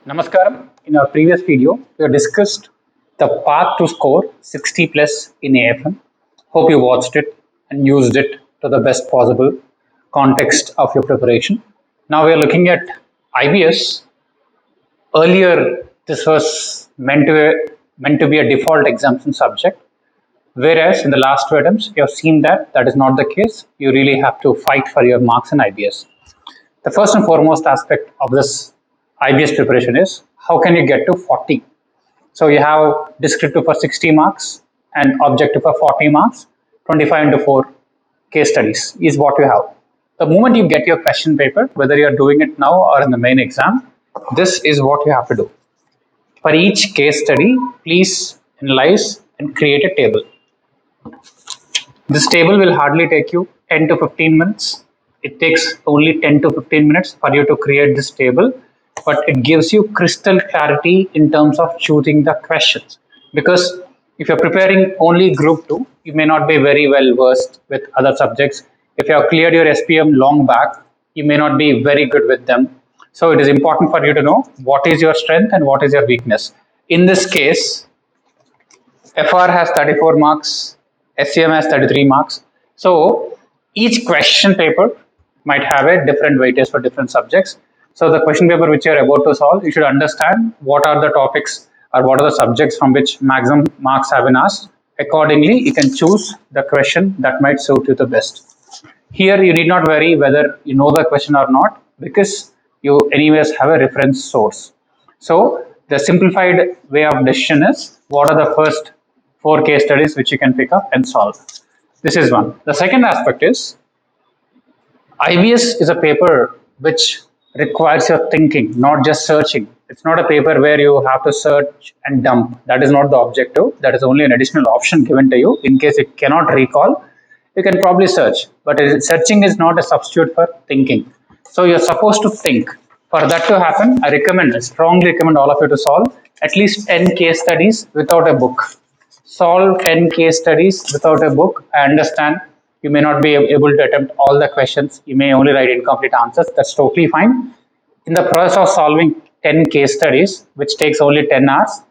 Namaskaram. In our previous video, we have discussed the path to score 60 plus in AFM. Hope you watched it and used it to the best possible context of your preparation. Now we are looking at IBS. Earlier, this was meant to be a default exemption subject, whereas in the last two attempts, you have seen that that is not the case. You really have to fight for your marks in IBS. The first and foremost aspect of this IBS preparation is how can you get to 40? So you have descriptive for 60 marks and objective for 40 marks, 25 into 4 case studies is what you have. The moment you get your question paper, whether you are doing it now or in the main exam, this is what you have to do. For each case study, please analyze and create a table. This table will hardly take you 10 to 15 minutes. It takes only 10 to 15 minutes for you to create this table, but it gives you crystal clarity in terms of choosing the questions. Because if you're preparing only group 2, you may not be very well versed with other subjects. If you have cleared your SPM long back, you may not be very good with them. So it is important for you to know what is your strength and what is your weakness. In this case, FR has 34 marks, SCM has 33 marks. So each question paper might have a different weightage for different subjects. So the question paper which you are about to solve, you should understand what are the topics or what are the subjects from which maximum marks have been asked. Accordingly, you can choose the question that might suit you the best. Here, you need not worry whether you know the question or not, because you anyways have a reference source. So the simplified way of decision is what are the first 4 case studies which you can pick up and solve. This is one. The second aspect is IBS is a paper which requires your thinking, not just searching. It's not a paper where you have to search and dump. That is not the objective. That is only an additional option given to you. In case you cannot recall, you can probably search. But searching is not a substitute for thinking. So you're supposed to think. For that to happen, I strongly recommend all of you to solve at least 10 case studies without a book. Solve 10 case studies without a book. I understand you may not be able to attempt all the questions. You may only write incomplete answers. That's totally fine. In the process of solving 10 case studies, which takes only 10 hours,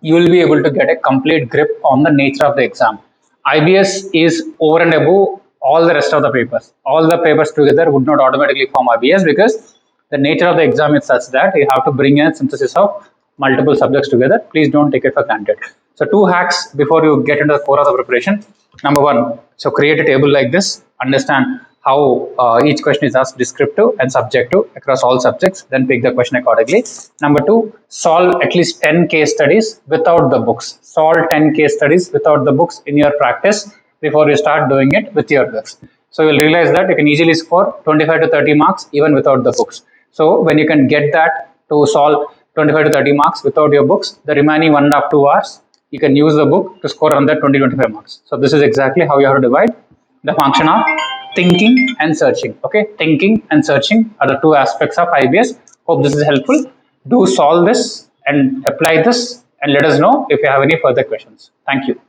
you will be able to get a complete grip on the nature of the exam. IBS is over and above all the rest of the papers. All the papers together would not automatically form IBS because the nature of the exam is such that you have to bring a synthesis of multiple subjects together. Please don't take it for granted. So 2 hacks before you get into the core of the preparation. Number 1, so create a table like this, understand how each question is asked descriptive and subjective across all subjects, then pick the question accordingly. Number 2, solve at least 10 case studies without the books. Solve 10 case studies without the books in your practice before you start doing it with your books. So you'll realize that you can easily score 25 to 30 marks even without the books. So when you can get that to solve 25 to 30 marks without your books, the remaining 1.5 to 2 hours, you can use the book to score on that 20-25 marks. So this is exactly how you have to divide the function of thinking and searching. Okay, thinking and searching are the 2 aspects of IBS. Hope this is helpful. Do solve this and apply this and let us know if you have any further questions. Thank you.